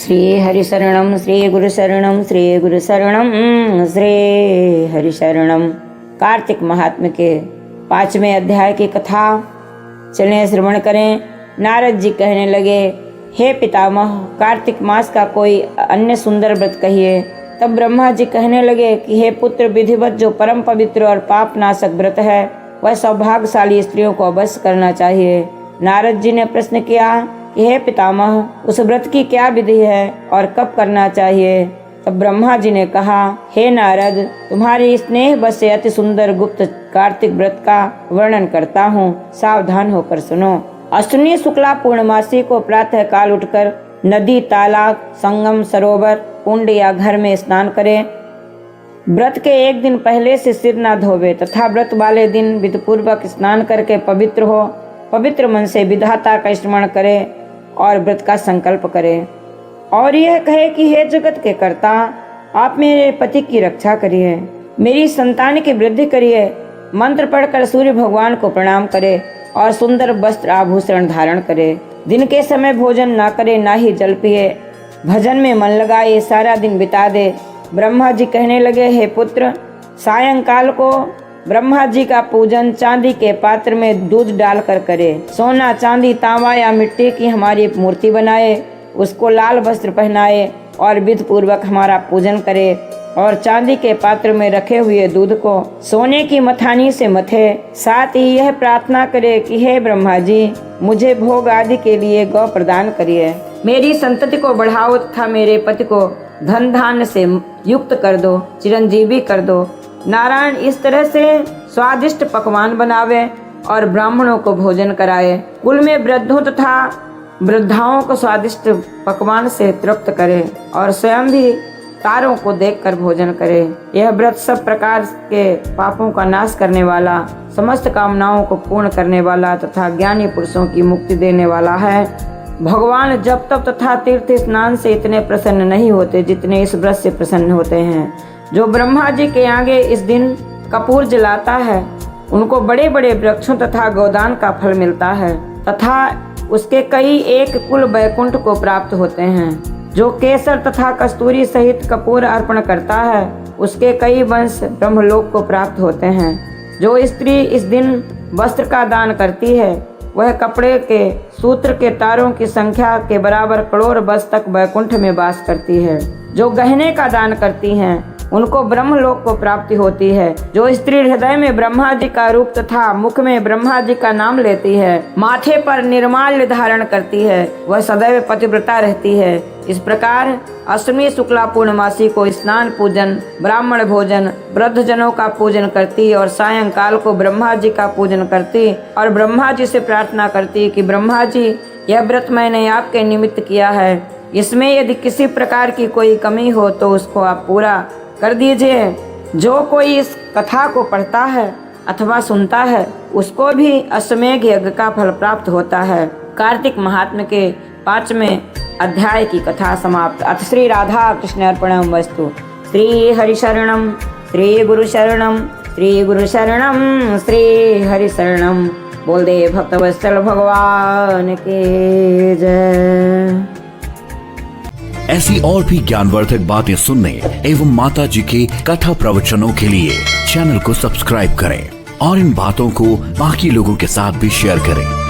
श्री हरिशरणं श्री गुरुशरणं श्री गुरुशरणं श्री हरिशरणं। कार्तिक महात्म्य के 5वें अध्याय की कथा चलें श्रवण करें। नारद जी कहने लगे, हे पितामह, कार्तिक मास का कोई अन्य सुंदर व्रत कहिए। तब ब्रह्मा जी कहने लगे कि हे पुत्र, विधिवत जो परम पवित्र और पाप नाशक व्रत है वह सौभाग्यशाली स्त्रियों को अवश्य करना चाहिए। नारद जी ने प्रश्न किया कि हे पितामह, उस व्रत की क्या विधि है और कब करना चाहिए। तब ब्रह्मा जी ने कहा, हे नारद, तुम्हारी स्नेह बस से अति सुंदर गुप्त कार्तिक व्रत का वर्णन करता हूँ, सावधान होकर सुनो। अश्विनी शुक्ला पूर्णमासी को प्रातः काल उठकर नदी, तालाब, संगम, सरोवर, कुंड या घर में स्नान करें। व्रत के एक दिन पहले से सिर न धोवे तथा व्रत वाले दिन विधिपूर्वक स्नान करके पवित्र हो, पवित्र मन से विधाता का स्मरण करे और व्रत का संकल्प करे और यह कहे कि हे जगत के कर्ता, आप मेरे पति की रक्षा करिए, मेरी संतान की वृद्धि करिए। मंत्र पढ़कर सूर्य भगवान को प्रणाम करे और सुंदर वस्त्र आभूषण धारण करे। दिन के समय भोजन ना करे, ना ही जल पिए, भजन में मन लगाए, सारा दिन बिता दे। ब्रह्मा जी कहने लगे, हे पुत्र, सायंकाल को ब्रह्मा जी का पूजन चांदी के पात्र में दूध डालकर करे। सोना, चांदी, तांबा या मिट्टी की हमारी मूर्ति बनाए, उसको लाल वस्त्र पहनाए और विधि पूर्वक हमारा पूजन करे और चांदी के पात्र में रखे हुए दूध को सोने की मथानी से मथे। साथ ही यह प्रार्थना करे कि हे ब्रह्मा जी, मुझे भोग आदि के लिए गौ प्रदान करिए, मेरी संतति को बढ़ाओ तथा मेरे पति को धन धान्य से युक्त कर दो, चिरंजीवी कर दो। नारायण इस तरह से स्वादिष्ट पकवान बनावे और ब्राह्मणों को भोजन कराए। कुल में वृद्धों तथा वृद्धाओं को स्वादिष्ट पकवान से तृप्त करे और स्वयं भी तारों को देखकर भोजन करे। यह व्रत सब प्रकार के पापों का नाश करने वाला, समस्त कामनाओं को पूर्ण करने वाला तथा ज्ञानी पुरुषों की मुक्ति देने वाला है। भगवान जप तप तथा तीर्थ स्नान से इतने प्रसन्न नहीं होते जितने इस व्रत से प्रसन्न होते हैं। जो ब्रह्मा जी के आगे इस दिन कपूर जलाता है, उनको बड़े बड़े वृक्षों तथा गोदान का फल मिलता है तथा उसके कई एक कुल वैकुंठ को प्राप्त होते हैं। जो केसर तथा कस्तूरी सहित कपूर अर्पण करता है, उसके कई वंश ब्रह्मलोक को प्राप्त होते हैं। जो स्त्री इस दिन वस्त्र का दान करती है, वह कपड़े के सूत्र के तारों की संख्या के बराबर करोड़ वर्ष तक वैकुंठ में वास करती है। जो गहने का दान करती हैं, उनको ब्रह्मलोक को प्राप्ति होती है। जो स्त्री हृदय में ब्रह्मा जी का रूप तथा मुख में ब्रह्मा जी का नाम लेती है, माथे पर निर्माल्य धारण करती है, वह सदैव पतिव्रता रहती है। इस प्रकार अष्टमी शुक्ला पूर्णमासी को स्नान, पूजन, ब्राह्मण भोजन, वृद्ध जनों का पूजन करती और सायंकाल को ब्रह्मा जी का पूजन करती और ब्रह्मा जी से प्रार्थना करती कि ब्रह्मा जी, यह व्रत मैंने आपके निमित्त किया है, इसमें यदि किसी प्रकार की कोई कमी हो तो उसको आप पूरा कर दीजिए। जो कोई इस कथा को पढ़ता है अथवा सुनता है, उसको भी अश्वमेध यज्ञ का फल प्राप्त होता है। कार्तिक महात्म्य के 5वें अध्याय की कथा समाप्त। अथ श्री राधा कृष्ण अर्पणमस्तु। श्री हरिशरणं श्री गुरुशरणं श्री गुरुशरणं श्री हरिशरणं। बोल दे भक्तवत्सल भगवान के जय। ऐसी और भी ज्ञानवर्धक बातें सुनने एवं माता जी के कथा प्रवचनों के लिए चैनल को सब्सक्राइब करें और इन बातों को बाकी लोगों के साथ भी शेयर करें।